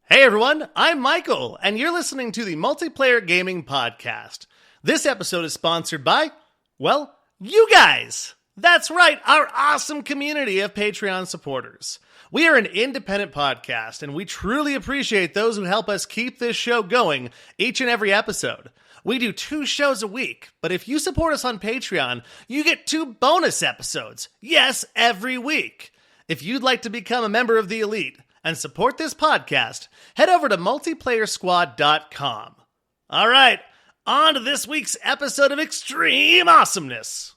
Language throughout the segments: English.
Hey everyone, I'm Michael, and you're listening to the Multiplayer Gaming Podcast. This episode is sponsored by, well, you guys! That's right, our awesome community of Patreon supporters. We are an independent podcast, and we truly appreciate those who help us keep this show going each and every episode. We do 2 shows a week, but if you support us on Patreon, you get 2 bonus episodes. Yes, every week. If you'd like to become a member of the elite and support this podcast, head over to multiplayersquad.com. All right, on to this week's episode of Extreme Awesomeness.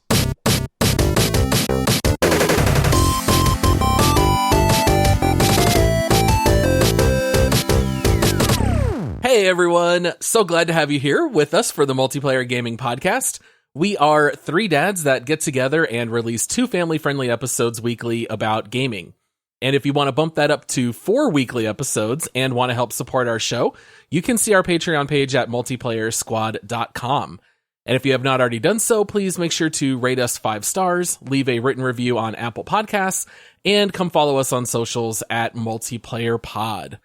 Hey everyone, so glad to have you here with us for the Multiplayer Gaming Podcast. We are 3 dads that get together and release 2 family-friendly episodes weekly about gaming. And if you want to bump that up to 4 weekly episodes and want to help support our show, you can see our Patreon page at multiplayersquad.com. And if you have not already done so, please make sure to rate us 5 stars, leave a written review on Apple Podcasts, and come follow us on socials at MultiplayerPod.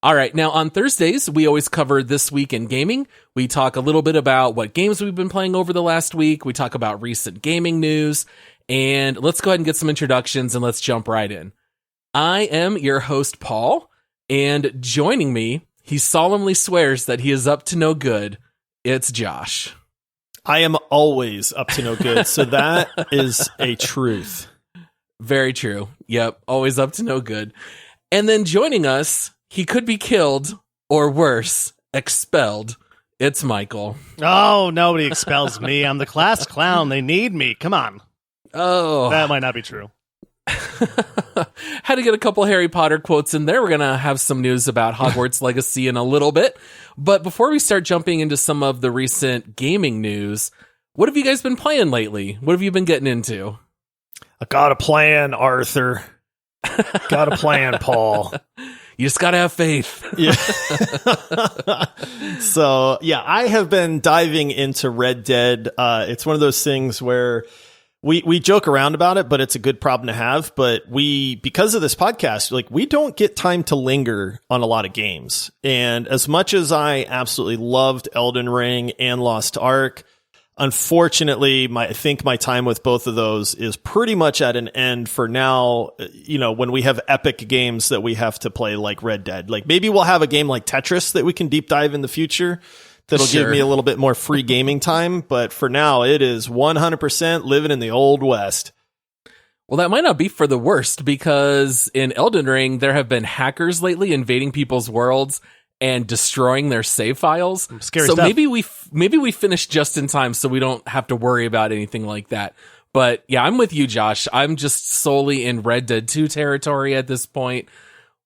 All right, now on Thursdays, we always cover This Week in Gaming. We talk a little bit about what games we've been playing over the last week. We talk about recent gaming news. And let's go ahead and get some introductions and let's jump right in. I am your host, Paul, and joining me, he solemnly swears that he is up to no good. It's Josh. I am always up to no good, so that is a truth. Very true. Yep, always up to no good. And then joining us, he could be killed, or worse, expelled. It's Michael. Oh, nobody expels me. I'm the class clown. They need me. Come on. Oh. That might not be true. Had to get a couple Harry Potter quotes in there. We're going to have some news about Hogwarts Legacy in a little bit. But before we start jumping into some of the recent gaming news, what have you guys been playing lately? What have you been getting into? I got a plan, Arthur. Got a plan, Paul. You just got to have faith. Yeah. So, yeah, I have been diving into Red Dead. It's one of those things where we joke around about it, but it's a good problem to have. But because of this podcast, we don't get time to linger on a lot of games. And as much as I absolutely loved Elden Ring and Lost Ark, unfortunately, I think my time with both of those is pretty much at an end for now. When we have epic games that we have to play like Red Dead, maybe we'll have a game like Tetris that we can deep dive in the future. That'll give me a little bit more free gaming time. But for now, it is 100% living in the Old West. Well, that might not be for the worst, because in Elden Ring, there have been hackers lately invading people's worlds and destroying their save files. Scary so stuff. maybe we finish just in time so we don't have to worry about anything like that. But yeah, I'm with you, Josh. I'm just solely in Red Dead 2 territory at this point.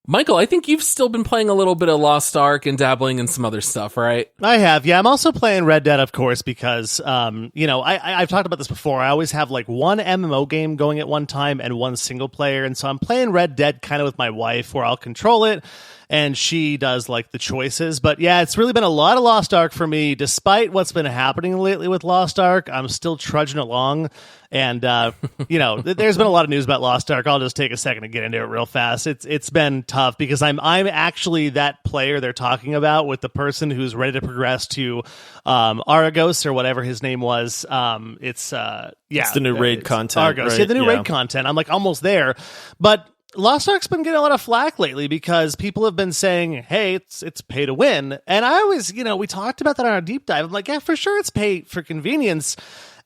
Michael, I think you've still been playing a little bit of Lost Ark and dabbling in some other stuff, right? I have, yeah. I'm also playing Red Dead, of course, because, I've talked about this before. I always have one MMO game going at one time and one single player. And so I'm playing Red Dead kind of with my wife, where I'll control it and she does the choices. But yeah, it's really been a lot of Lost Ark for me. Despite what's been happening lately with Lost Ark, I'm still trudging along. And, there's been a lot of news about Lost Ark. I'll just take a second to get into it real fast. It's been tough because I'm actually that player they're talking about, with the person who's ready to progress to Argos or whatever his name was. It's the new raid content. Argos. Right? Yeah, the new raid content. I'm almost there. But Lost Ark's been getting a lot of flack lately because people have been saying, hey, it's pay to win. And I always, we talked about that on our deep dive. I'm like, yeah, for sure it's pay for convenience.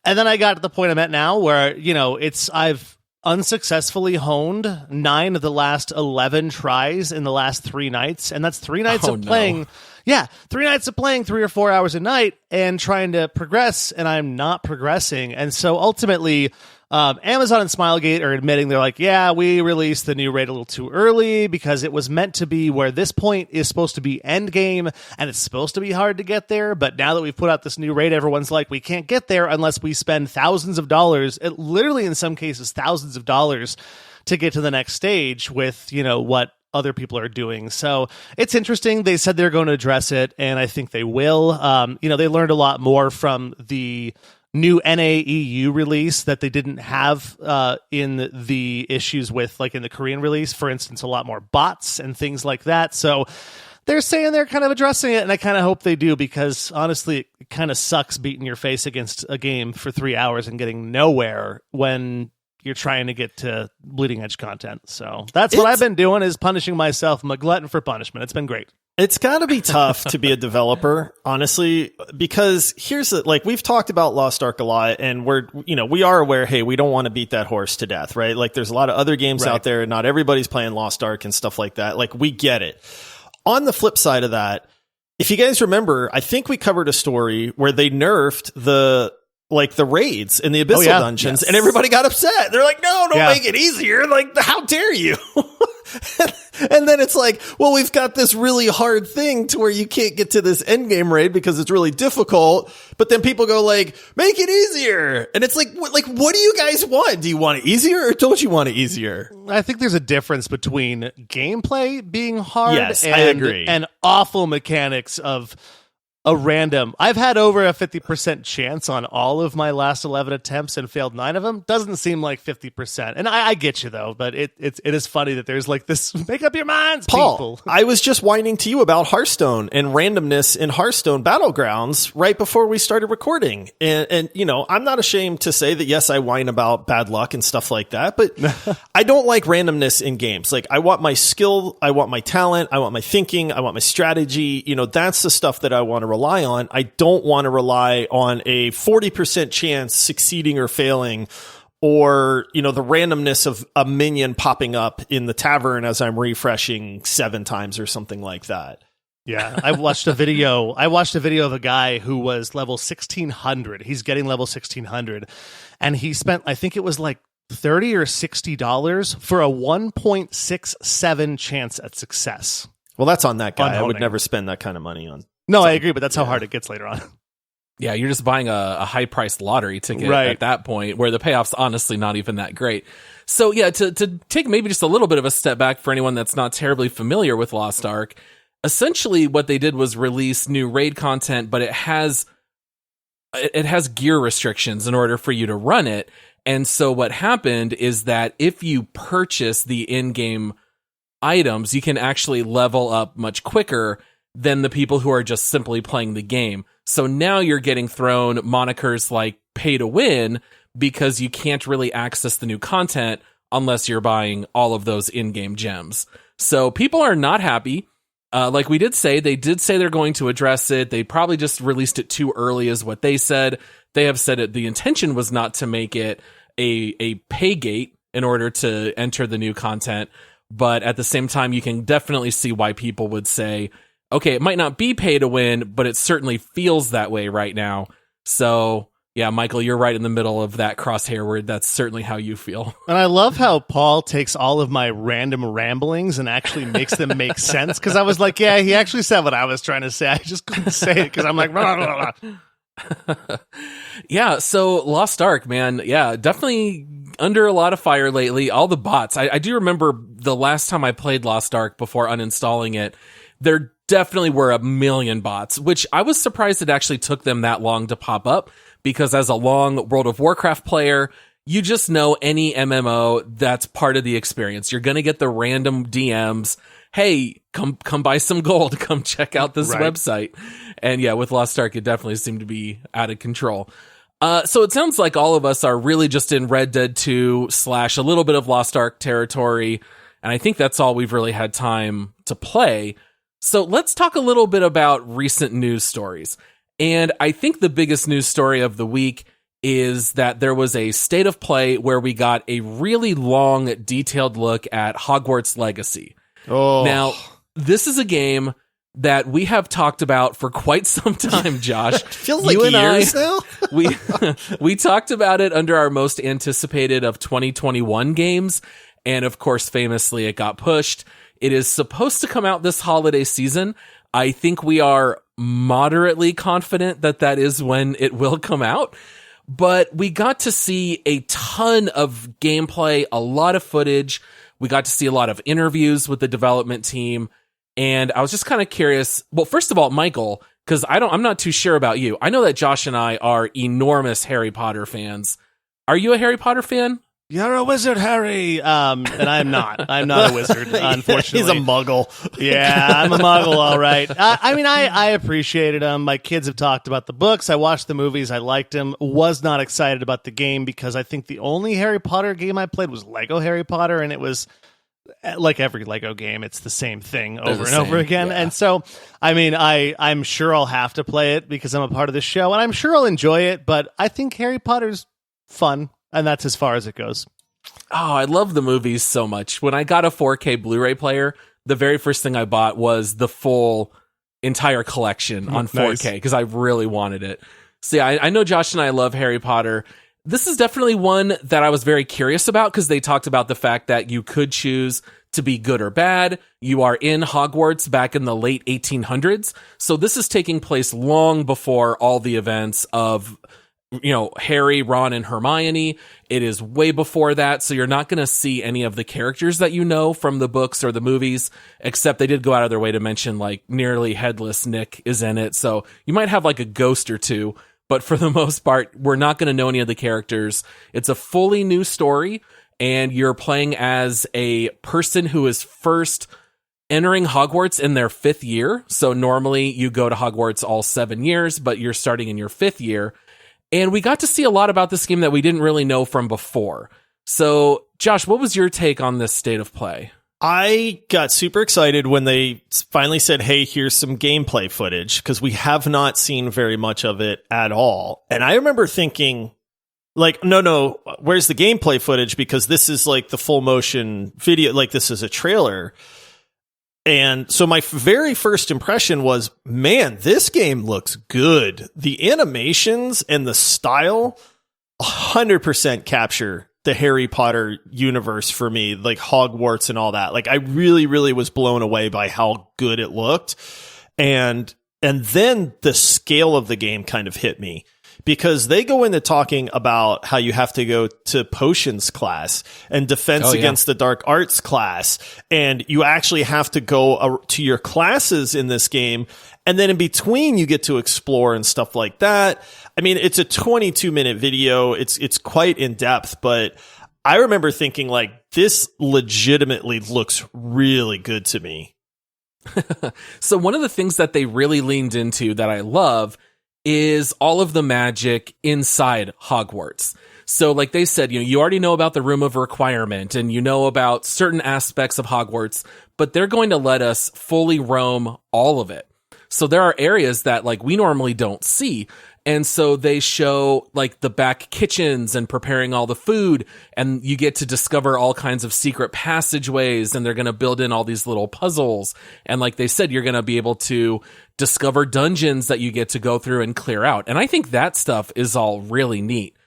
And then I got to the point I'm at now where, I've unsuccessfully honed 9 of the last 11 tries in the last 3 nights. And that's 3 nights of playing. Yeah, 3 nights of playing 3 or 4 hours a night and trying to progress. And I'm not progressing. And so ultimately, Amazon and Smilegate are admitting, they're like, yeah, we released the new raid a little too early because it was meant to be where this point is supposed to be end game and it's supposed to be hard to get there. But now that we've put out this new raid, everyone's like, we can't get there unless we spend thousands of dollars, literally in some cases, thousands of dollars to get to the next stage with, what other people are doing. So it's interesting. They said they're going to address it, and I think they will. They learned a lot more from the new NAEU release that they didn't have in the issues with, like in the Korean release, for instance, a lot more bots and things like that. So they're saying they're kind of addressing it, and I kind of hope they do, because honestly, it kind of sucks beating your face against a game for 3 hours and getting nowhere when you're trying to get to bleeding edge content. So that's what I've been doing, is punishing myself. I'm a glutton for punishment. It's been great. It's got to be tough to be a developer, honestly, because we've talked about Lost Ark a lot, and we are aware, hey, we don't want to beat that horse to death, right? Like, there's a lot of other games out there. Not everybody's playing Lost Ark and stuff like that. Like, we get it. On the flip side of that, if you guys remember, I think we covered a story where they nerfed the raids in the Abyssal dungeons, and everybody got upset. They're like, no, don't make it easier. Like, how dare you? And then it's like, well, we've got this really hard thing to where you can't get to this endgame raid because it's really difficult. But then people go like, make it easier. And it's like, what do you guys want? Do you want it easier, or don't you want it easier? I think there's a difference between gameplay being hard I agree. and awful mechanics of a random. I've had over a 50% chance on all of my last 11 attempts and failed 9 of them. Doesn't seem like 50%. And I get you though, but it is funny that there's like this make up your minds, Paul, people. I was just whining to you about Hearthstone and randomness in Hearthstone Battlegrounds right before we started recording. And I'm not ashamed to say that, yes, I whine about bad luck and stuff like that, but I don't like randomness in games. Like, I want my skill, I want my talent, I want my thinking, I want my strategy. That's the stuff that I want to rely on. I don't want to rely on a 40% chance succeeding or failing, or, the randomness of a minion popping up in the tavern as I'm refreshing 7 times or something like that. Yeah, I watched a video of a guy who was level 1600. He's getting level 1600, and he spent, I think it was like $30 or $60 for a 1.67 chance at success. Well, that's on that guy. I would never spend that kind of money on. No, I agree, but that's how hard it gets later on. Yeah, you're just buying a high-priced lottery ticket at that point, where the payoff's honestly not even that great. So yeah, to take maybe just a little bit of a step back for anyone that's not terribly familiar with Lost Ark, essentially what they did was release new raid content, but it has gear restrictions in order for you to run it. And so what happened is that if you purchase the in-game items, you can actually level up much quicker than the people who are just simply playing the game. So now you're getting thrown monikers like pay to win, because you can't really access the new content unless you're buying all of those in-game gems. So people are not happy. Like we did say, they're going to address it. They probably just released it too early is what they said. They have said it. The intention was not to make it a pay gate in order to enter the new content. But at the same time, you can definitely see why people would say, okay, it might not be pay to win, but it certainly feels that way right now. So yeah, Michael, you're right in the middle of that crosshair where that's certainly how you feel. And I love how Paul takes all of my random ramblings and actually makes them make sense. Because I was like, yeah, he actually said what I was trying to say. I just couldn't say it because I'm like, blah, blah, blah. Yeah, so Lost Ark, man. Yeah, definitely under a lot of fire lately. All the bots. I do remember the last time I played Lost Ark before uninstalling it, there definitely were a million bots, which I was surprised it actually took them that long to pop up, because as a long World of Warcraft player, you just know any MMO, that's part of the experience. You're going to get the random DMs. Hey, come buy some gold. Come check out this website. And yeah, with Lost Ark, it definitely seemed to be out of control. So it sounds like all of us are really just in Red Dead 2 / a little bit of Lost Ark territory. And I think that's all we've really had time to play. So let's talk a little bit about recent news stories. And I think the biggest news story of the week is that there was a state of play where we got a really long, detailed look at Hogwarts Legacy. Oh. Now, this is a game that we have talked about for quite some time, Josh. Feels like years now. we talked about it under our most anticipated of 2021 games. And of course, famously, it got pushed. It is supposed to come out this holiday season. I think we are moderately confident that that is when it will come out. But we got to see a ton of gameplay, a lot of footage. We got to see a lot of interviews with the development team. And I was just kind of curious. Well, first of all, Michael, because I'm not too sure about you. I know that Josh and I are enormous Harry Potter fans. Are you a Harry Potter fan? You're a wizard, Harry. And I'm not. I'm not a wizard, unfortunately. He's a muggle. Yeah, I'm a muggle, all right. I mean, I appreciated him. My kids have talked about the books. I watched the movies. I liked him. Was not excited about the game because I think the only Harry Potter game I played was Lego Harry Potter, and it was like every Lego game. It's the same thing over and over again. Yeah. And so, I mean, I'm sure I'll have to play it because I'm a part of the show, and I'm sure I'll enjoy it, but I think Harry Potter's fun. And that's as far as it goes. Oh, I love the movies so much. When I got a 4K Blu-ray player, the very first thing I bought was the full entire collection on 4K because I really wanted it. So yeah, I know Josh and I love Harry Potter. This is definitely one that I was very curious about because they talked about the fact that you could choose to be good or bad. You are in Hogwarts back in the late 1800s. So this is taking place long before all the events of Harry, Ron, and Hermione. It is way before that, so you're not going to see any of the characters that you know from the books or the movies, except they did go out of their way to mention, like, nearly headless Nick is in it, so you might have, like, a ghost or two, but for the most part, we're not going to know any of the characters. It's a fully new story, and you're playing as a person who is first entering Hogwarts in their 5th year, so normally you go to Hogwarts all 7 years, but you're starting in your 5th year. And we got to see a lot about this game that we didn't really know from before. So, Josh, what was your take on this state of play? I got super excited when they finally said, hey, here's some gameplay footage, because we have not seen very much of it at all. And I remember thinking, like, no, where's the gameplay footage? Because this is like the full motion video, like this is a trailer. And so my very first impression was, man, this game looks good. The animations and the style 100% capture the Harry Potter universe for me, like Hogwarts and all that. Like I really, really was blown away by how good it looked. And then the scale of the game kind of hit me. Because they go into talking about how you have to go to potions class and defense against the dark arts class. And you actually have to go to your classes in this game. And then in between, you get to explore and stuff like that. I mean, it's a 22-minute video. It's quite in depth, but I remember thinking like, this legitimately looks really good to me. So one of the things that they really leaned into that I love is all of the magic inside Hogwarts. So like they said, you already know about the Room of Requirement and you know about certain aspects of Hogwarts, but they're going to let us fully roam all of it. So there are areas that like we normally don't see. And so they show like the back kitchens and preparing all the food, and you get to discover all kinds of secret passageways, and they're going to build in all these little puzzles. And like they said, you're going to be able to discover dungeons that you get to go through and clear out. And I think that stuff is all really neat.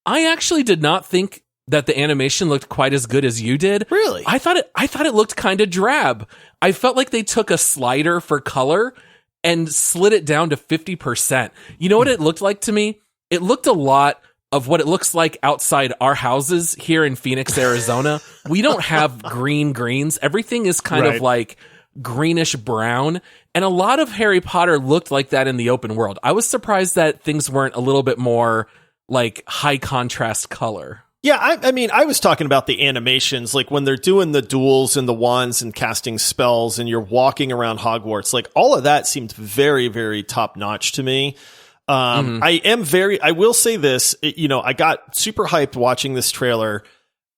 I actually did not think that the animation looked quite as good as you did. Really? I thought it looked kind of drab. I felt like they took a slider for color and slid it down to 50%. You know what it looked like to me? It looked a lot of what it looks like outside our houses here in Phoenix, Arizona. We don't have greens. Everything is kind of like greenish brown. And a lot of Harry Potter looked like that in the open world. I was surprised that things weren't a little bit more like high contrast color. Yeah, I mean, I was talking about the animations, like when they're doing the duels and the wands and casting spells and you're walking around Hogwarts, like all of that seemed very, very top notch to me. I will say this, I got super hyped watching this trailer.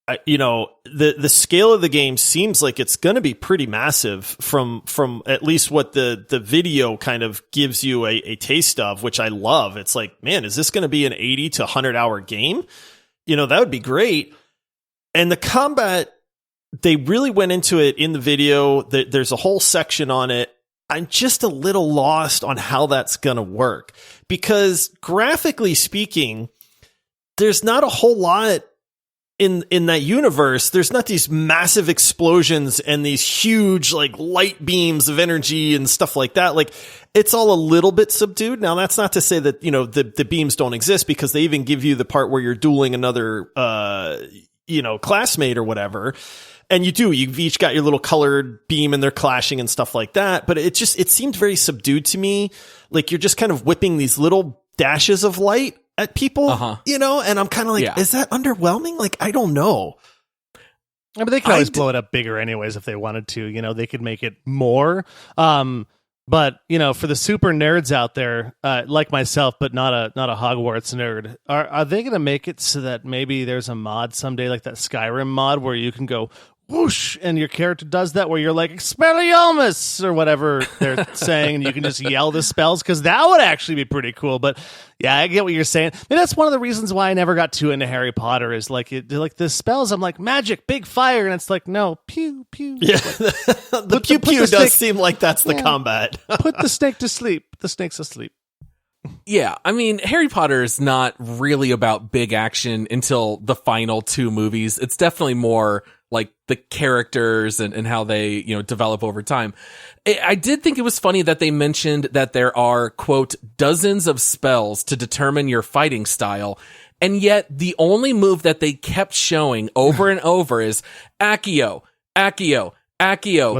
The scale of the game seems like it's going to be pretty massive from at least what the video kind of gives you a taste of, which I love. It's like, man, is this going to be an 80 to 100 hour game? That would be great. And the combat, they really went into it in the video. There's a whole section on it. I'm just a little lost on how that's going to work, because graphically speaking, there's not a whole lot in that universe. There's not these massive explosions and these huge like light beams of energy and stuff like that. Like it's all a little bit subdued. Now that's not to say that, the beams don't exist, because they even give you the part where you're dueling another, classmate or whatever. And you've each got your little colored beam and they're clashing and stuff like that. But it seemed very subdued to me. Like you're just kind of whipping these little dashes of light at people, you know, and I'm kind of like, is that underwhelming? Like, I don't know. Yeah, but they could always blow it up bigger anyways if they wanted to. You know, they could make it more. But, you know, for the super nerds out there, like myself, but not a Hogwarts nerd, are they going to make it so that maybe there's a mod someday, like that Skyrim mod, where you can go whoosh and your character does that, where you're like Expelliarmus or whatever they're saying, and you can just yell the spells? Because that would actually be pretty cool. But yeah, I get what you're saying. Maybe that's one of the reasons why I never got too into Harry Potter, is like the spells. I'm like, magic, big fire, and it's like, no, pew pew. Yeah, the pew pew does seem like that's the combat. Put the snake to sleep. The snake's asleep. Yeah, I mean, Harry Potter is not really about big action until the final 2 movies. It's definitely more like the characters and how they, you know, develop over time. I did think it was funny that they mentioned that there are, quote, dozens of spells to determine your fighting style. And yet the only move that they kept showing over and over is Accio, Accio, Accio,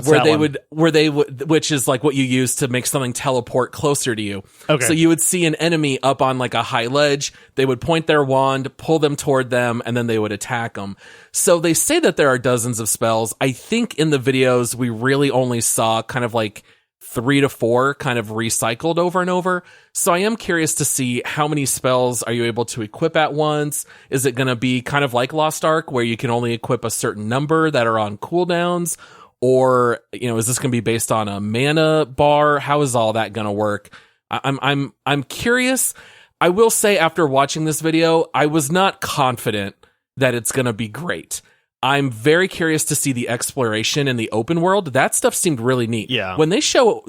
which is like what you use to make something teleport closer to you. Okay. So you would see an enemy up on like a high ledge. They would point their wand, pull them toward them, and then they would attack them. So they say that there are dozens of spells. I think in the videos, we really only saw kind of like 3 to 4 kind of recycled over and over. So I am curious to see how many spells are you able to equip at once? Is it going to be kind of like Lost Ark, where you can only equip a certain number that are on cooldowns? Or, you know, is this going to be based on a mana bar? How is all that going to work? I'm curious. I will say, after watching this video, I was not confident that it's going to be great. I'm very curious to see the exploration in the open world. That stuff seemed really neat. Yeah. When they show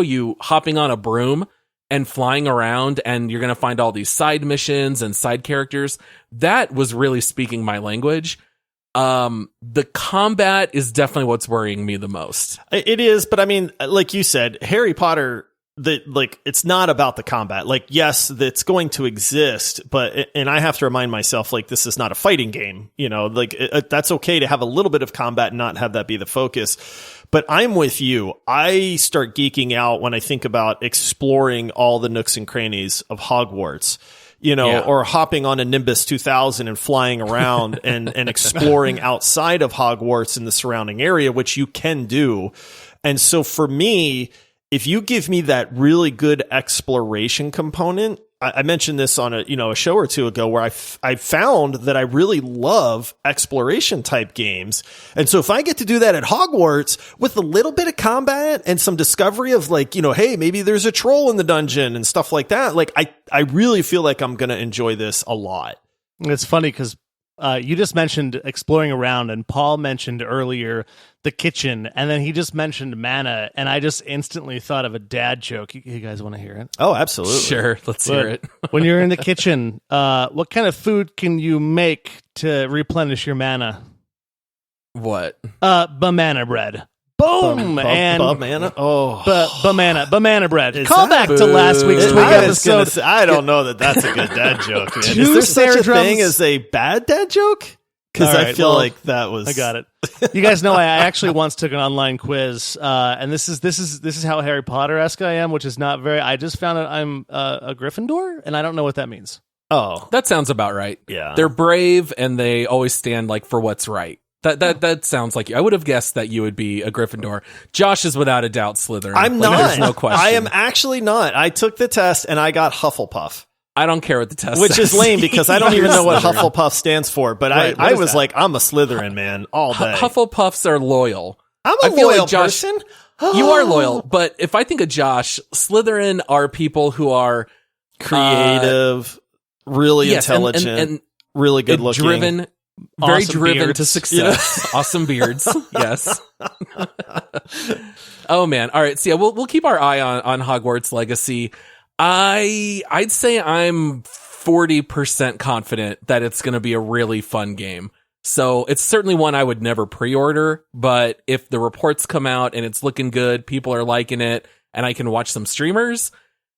you hopping on a broom and flying around, and you're going to find all these side missions and side characters, that was really speaking my language. The combat is definitely what's worrying me the most. It is, but I mean, like you said, Harry Potter, it's not about the combat. Like, yes, it's going to exist, and I have to remind myself, like, this is not a fighting game, you know, like that's okay to have a little bit of combat and not have that be the focus. But I'm with you. I start geeking out when I think about exploring all the nooks and crannies of Hogwarts. You know, or hopping on a Nimbus 2000 and flying around and exploring outside of Hogwarts in the surrounding area, which you can do. And so for me, if you give me that really good exploration component, I mentioned this on a show or two ago, where I found that I really love exploration type games. And so if I get to do that at Hogwarts with a little bit of combat and some discovery of, like, you know, hey, maybe there's a troll in the dungeon and stuff like that, like I really feel like I'm going to enjoy this a lot. It's funny because you just mentioned exploring around, and Paul mentioned earlier the kitchen, and then he just mentioned mana, and I just instantly thought of a dad joke. You guys want to hear it? Oh, absolutely. Sure, let's hear it. When you're in the kitchen, what kind of food can you make to replenish your mana? What? Banana bread. Boom! Banana? Oh. Banana bread. Call back to last week's Twig episode. I don't know that that's a good dad joke, man. Is there such a thing as a bad dad joke? Because I feel like that was... I got it. You guys know I actually once took an online quiz, and this is how Harry Potter-esque I am, which is not very... I just found out I'm a Gryffindor, and I don't know what that means. Oh. That sounds about right. Yeah. They're brave, and they always stand like for what's right. That sounds like you. I would have guessed that you would be a Gryffindor. Josh is without a doubt Slytherin. I'm not. There's no question. I am actually not. I took the test, and I got Hufflepuff. I don't care what the test Which says. is lame, because I don't even know what Hufflepuff stands for, but I was like, I'm a Slytherin, man, all day. Hufflepuffs are loyal. I'm a loyal person. You are loyal, but if I think of Josh, Slytherin are people who are creative, really intelligent, and really good looking. Driven, very driven beards to success. Yeah. Awesome beards. Yes. Oh man. All right. So yeah, we'll keep our eye on Hogwarts Legacy. I'd say I'm 40% confident that it's going to be a really fun game. So it's certainly one I would never pre-order, but if the reports come out and it's looking good, people are liking it, and I can watch some streamers,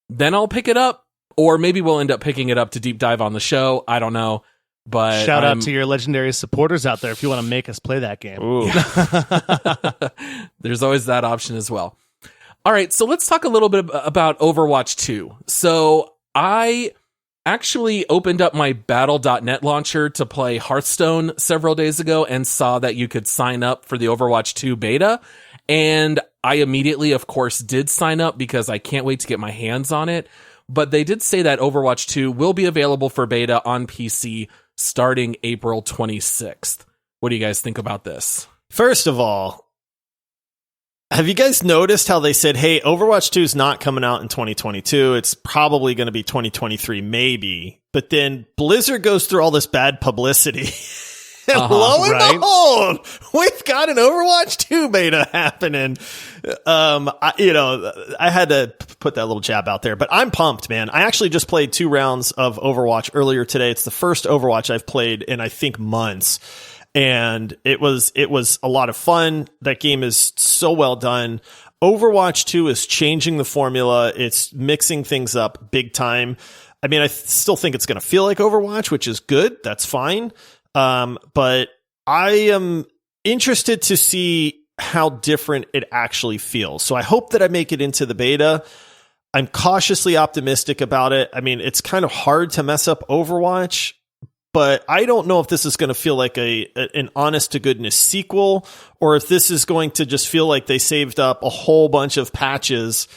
then I'll pick it up. Or maybe we'll end up picking it up to deep dive on the show. I don't know. But shout out to your legendary supporters out there if you want to make us play that game. There's always that option as well. All right, so let's talk a little bit about Overwatch 2. So I actually opened up my battle.net launcher to play Hearthstone several days ago and saw that you could sign up for the Overwatch 2 beta. And I immediately, of course, did sign up because I can't wait to get my hands on it. But they did say that Overwatch 2 will be available for beta on PC starting April 26th. What do you guys think about this? First of all, have you guys noticed how they said, hey, Overwatch 2 is not coming out in 2022. It's probably going to be 2023, maybe. But then Blizzard goes through all this bad publicity. And lo and behold, we've got an Overwatch 2 beta happening. I had to put that little jab out there, but I'm pumped, man. I actually just played 2 rounds of Overwatch earlier today. It's the first Overwatch I've played in, I think, months. And it was a lot of fun. That game is so well done. Overwatch 2 is changing the formula. It's mixing things up big time. I mean, I still think it's going to feel like Overwatch, which is good. That's fine. But I am interested to see how different it actually feels. So I hope that I make it into the beta. I'm cautiously optimistic about it. I mean, it's kind of hard to mess up Overwatch, but I don't know if this is going to feel like an honest to goodness sequel, or if this is going to just feel like they saved up a whole bunch of patches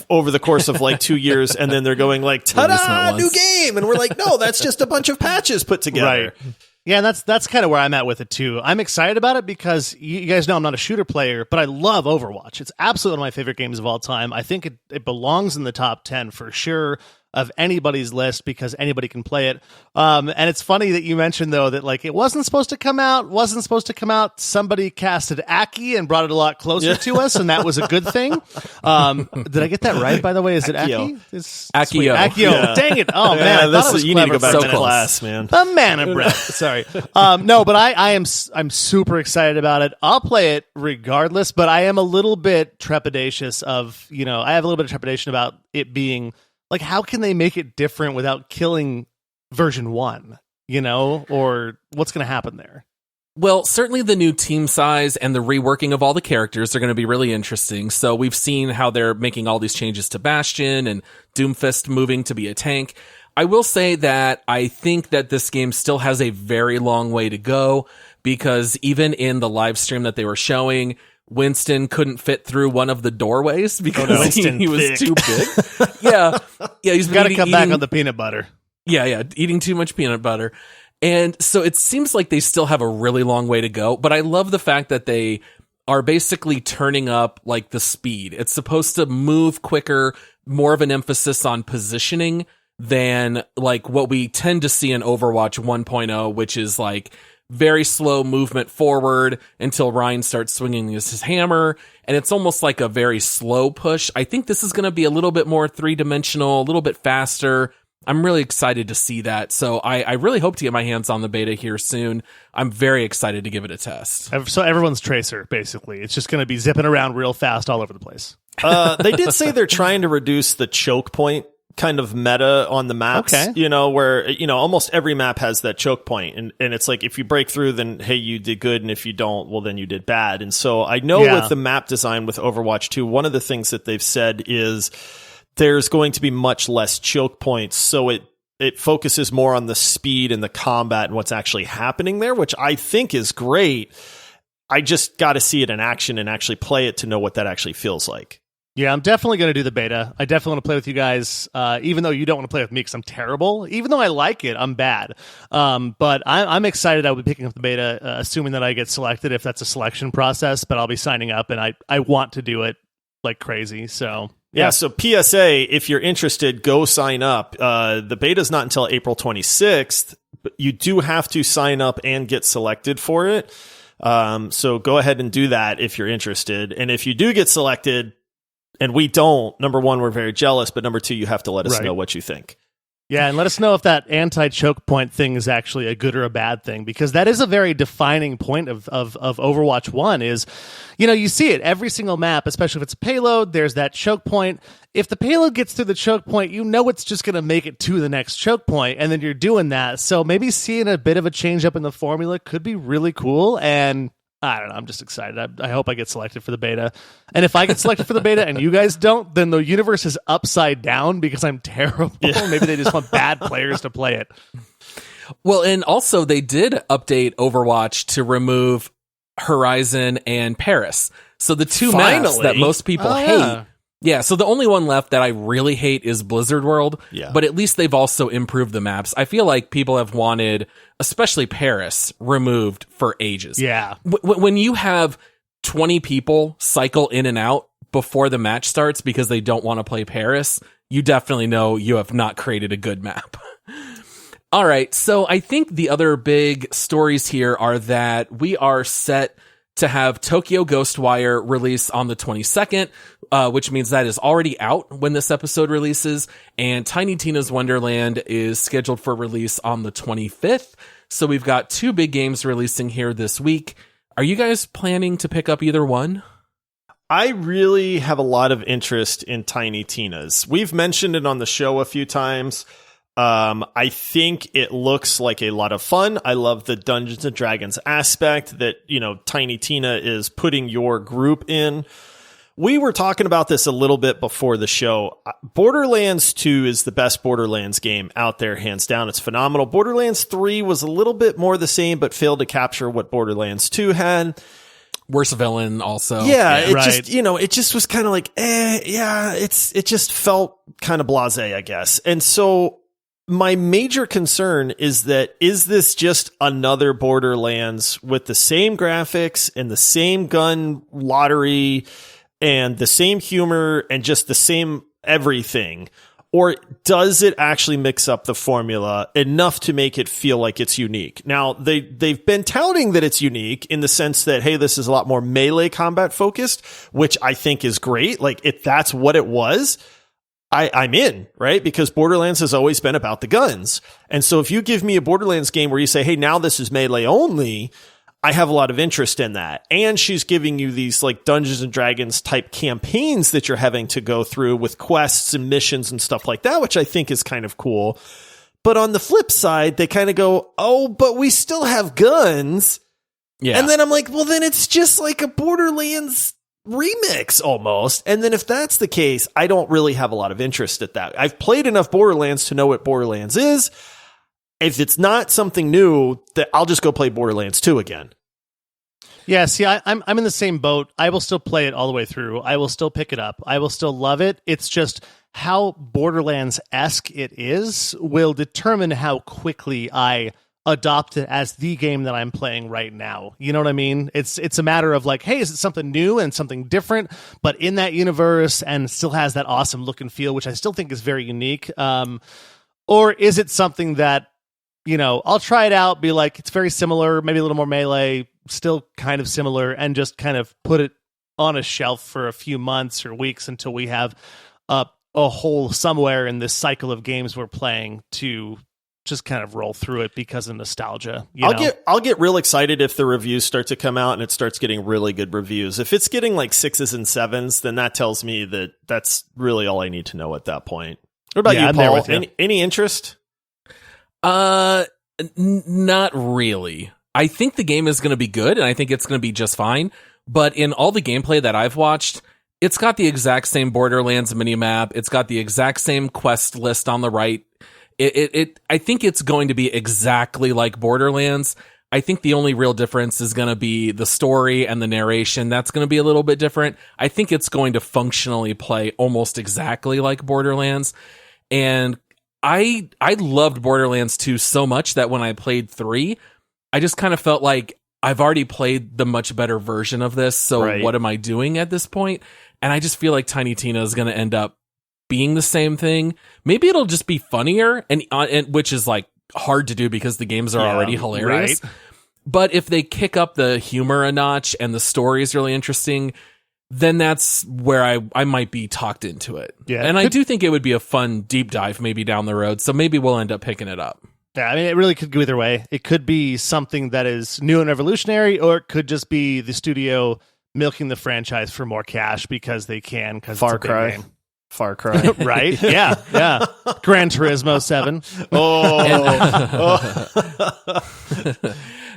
over the course of like 2 years, and then they're going like, ta-da, new game. And we're like, no, that's just a bunch of patches put together. Right. Yeah, and that's kind of where I'm at with it too. I'm excited about it because you guys know I'm not a shooter player, but I love Overwatch. It's absolutely one of my favorite games of all time. I think it belongs in the top 10 for sure of anybody's list because anybody can play it. And it's funny that you mentioned though that like it wasn't supposed to come out. Somebody casted Aki and brought it a lot closer to us, and that was a good thing. Did I get that right, by the way? Is it Aki? Akio. Akio. Yeah. Dang it. Oh man, you need to go back to class, man. A man of breath. Sorry. No, but I'm super excited about it. I'll play it regardless, but I am a little bit trepidatious of, I have a little bit of trepidation about it being like, how can they make it different without killing version 1, or what's going to happen there? Well, certainly the new team size and the reworking of all the characters are going to be really interesting. So we've seen how they're making all these changes to Bastion and Doomfist moving to be a tank. I will say that I think that this game still has a very long way to go, because even in the live stream that they were showing, Winston couldn't fit through one of the doorways because he was too big. Yeah. He's got to come back on the peanut butter. Yeah, eating too much peanut butter. And so it seems like they still have a really long way to go, but I love the fact that they are basically turning up like the speed. It's supposed to move quicker, more of an emphasis on positioning than like what we tend to see in Overwatch 1.0, which is like very slow movement forward until Ryan starts swinging his hammer, and it's almost like a very slow push. I think this is going to be a little bit more three-dimensional, a little bit faster. I'm really excited to see that, so I really hope to get my hands on the beta here soon. I'm very excited to give it a test. So everyone's Tracer, basically. It's just going to be zipping around real fast all over the place. They did say they're trying to reduce the choke point kind of meta on the maps, where, almost every map has that choke point. And it's like, if you break through, then, hey, you did good. And if you don't, well, then you did bad. And so I know with the map design with Overwatch 2, one of the things that they've said is there's going to be much less choke points. So it focuses more on the speed and the combat and what's actually happening there, which I think is great. I just got to see it in action and actually play it to know what that actually feels like. Yeah, I'm definitely going to do the beta. I definitely want to play with you guys, even though you don't want to play with me because I'm terrible. Even though I like it, I'm bad. But I'm excited. I'll be picking up the beta, assuming that I get selected, if that's a selection process. But I'll be signing up, and I want to do it like crazy. So yeah. So PSA, if you're interested, go sign up. The beta's not until April 26th, but you do have to sign up and get selected for it. So go ahead and do that if you're interested. And if you do get selected, and we don't, number one, we're very jealous, but number two, you have to let us know what you think. Yeah, and let us know if that anti-choke point thing is actually a good or a bad thing, because that is a very defining point of Overwatch 1 is, you see it every single map, especially if it's a payload, there's that choke point. If the payload gets through the choke point, it's just going to make it to the next choke point, and then you're doing that. So maybe seeing a bit of a change up in the formula could be really cool, and I don't know. I'm just excited. I hope I get selected for the beta. And if I get selected for the beta and you guys don't, then the universe is upside down because I'm terrible. Yeah. Maybe they just want bad players to play it. Well, and also they did update Overwatch to remove Horizon and Paris. So the two maps that most people hate. Yeah, so the only one left that I really hate is Blizzard World, but at least they've also improved the maps. I feel like people have wanted, especially Paris, removed for ages. Yeah. When you have 20 people cycle in and out before the match starts because they don't want to play Paris, you definitely know you have not created a good map. All right, so I think the other big stories here are that we are set to have Tokyo Ghostwire release on the 22nd, which means that is already out when this episode releases, and Tiny Tina's Wonderland is scheduled for release on the 25th. So we've got two big games releasing here this week. Are you guys planning to pick up either one? I really have a lot of interest in Tiny Tina's. We've mentioned it on the show a few times. I think it looks like a lot of fun. I love the Dungeons and Dragons aspect that, Tiny Tina is putting your group in. We were talking about this a little bit before the show. Borderlands 2 is the best Borderlands game out there, hands down. It's phenomenal. Borderlands 3 was a little bit more the same, but failed to capture what Borderlands 2 had. Worse villain also. Yeah, just, it just was kind of like, it just felt kind of blasé, I guess. And so my major concern is this just another Borderlands with the same graphics and the same gun lottery and the same humor and just the same everything? Or does it actually mix up the formula enough to make it feel like it's unique? Now, they've been touting that it's unique in the sense that, hey, this is a lot more melee combat focused, which I think is great. Like, if that's what it was, I'm in, right? Because Borderlands has always been about the guns. And so if you give me a Borderlands game where you say, hey, now this is melee only, I have a lot of interest in that. And she's giving you these like Dungeons and Dragons type campaigns that you're having to go through with quests and missions and stuff like that, which I think is kind of cool. But on the flip side, they kind of go, oh, but we still have guns. Yeah. And then I'm like, well, then it's just like a Borderlands remix almost. And then if that's the case, I don't really have a lot of interest at that. I've played enough Borderlands to know what Borderlands is. If it's not something new, that I'll just go play Borderlands 2 again. Yeah, see, I'm in the same boat. I will still play it all the way through. I will still pick it up. I will still love it. It's just how Borderlands-esque it is will determine how quickly I adopt it as the game that I'm playing right now. You know what I mean? It's a matter of like, hey, is it something new and something different, but in that universe and still has that awesome look and feel, which I still think is very unique? Or is it something that, I'll try it out, be like, it's very similar, maybe a little more melee, still kind of similar, and just kind of put it on a shelf for a few months or weeks until we have a hole somewhere in this cycle of games we're playing to just kind of roll through it because of nostalgia. I'll get real excited if the reviews start to come out and it starts getting really good reviews. If it's getting like 6s and 7s, then that tells me that that's really all I need to know at that point. What about you, Paul? Any interest? Not really. I think the game is going to be good, and I think it's going to be just fine. But in all the gameplay that I've watched, it's got the exact same Borderlands minimap. It's got the exact same quest list on the right. I think it's going to be exactly like Borderlands. I think the only real difference is going to be the story and the narration. That's going to be a little bit different. I think it's going to functionally play almost exactly like Borderlands. And I loved Borderlands 2 so much that when I played 3, I just kind of felt like I've already played the much better version of this. So What am I doing at this point? And I just feel like Tiny Tina is going to end up being the same thing. Maybe it'll just be funnier, and which is like hard to do because the games are already hilarious. Right. But if they kick up the humor a notch and the story is really interesting, then that's where I might be talked into it. Yeah, and I do think it would be a fun deep dive maybe down the road. So maybe we'll end up picking it up. Yeah, I mean, it really could go either way. It could be something that is new and revolutionary, or it could just be the studio milking the franchise for more cash because they can. Because Far Cry. Right? Yeah. Gran Turismo 7.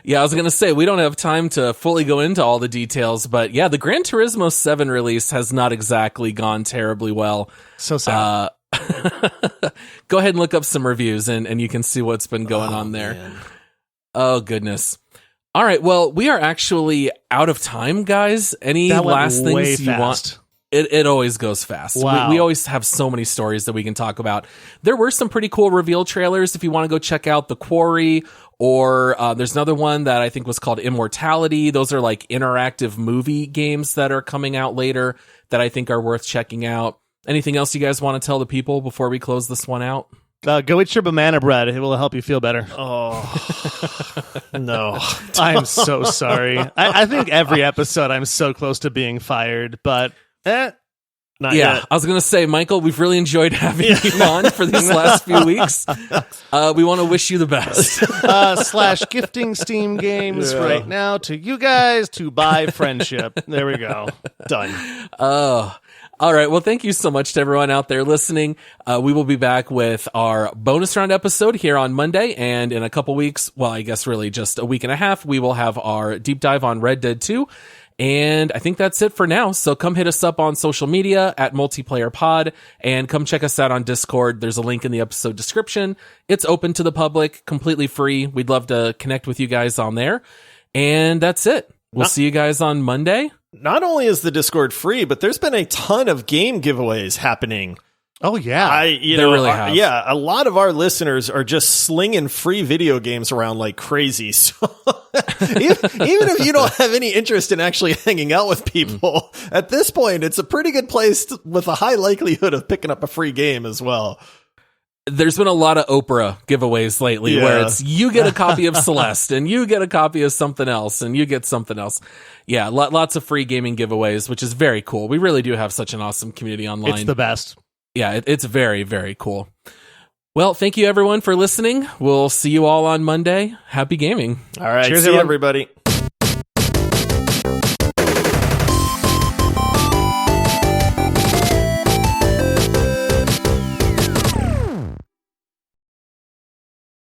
Yeah, I was going to say, we don't have time to fully go into all the details, but yeah, the Gran Turismo 7 release has not exactly gone terribly well. So sad. Go ahead and look up some reviews and you can see what's been going on there. Man. Oh, goodness. All right, well, we are actually out of time, guys. Any That went last way things you want? fast. It always goes fast. Wow. We always have so many stories that we can talk about. There were some pretty cool reveal trailers if you want to go check out The Quarry, or there's another one that I think was called Immortality. Those are like interactive movie games that are coming out later that I think are worth checking out. Anything else you guys want to tell the people before we close this one out? Go eat your banana bread. It will help you feel better. Oh, no. I'm so sorry. I think every episode I'm so close to being fired, but not yet. I was going to say, Michael, we've really enjoyed having you on for these last few weeks. We want to wish you the best. / gifting Steam games right now to you guys to buy friendship. There we go. Done. All right. Well, thank you so much to everyone out there listening. We will be back with our bonus round episode here on Monday. And in a couple weeks, well, I guess really just a week and a half, we will have our deep dive on Red Dead 2. And I think that's it for now. So come hit us up on social media at Multiplayer Pod and come check us out on Discord. There's a link in the episode description. It's open to the public, completely free. We'd love to connect with you guys on there. And that's it. We'll see you guys on Monday. Not only is the Discord free, but there's been a ton of game giveaways happening. Oh, yeah. Really have. Yeah, a lot of our listeners are just slinging free video games around like crazy. So even if you don't have any interest in actually hanging out with people, at this point, it's a pretty good place with a high likelihood of picking up a free game as well. There's been a lot of Oprah giveaways lately where it's you get a copy of Celeste and you get a copy of something else and you get something else. Yeah, lots of free gaming giveaways, which is very cool. We really do have such an awesome community online. It's the best. Yeah, it's very, very cool. Well, thank you everyone for listening. We'll see you all on Monday. Happy gaming. All right. Cheers, see you, everyone. everybody.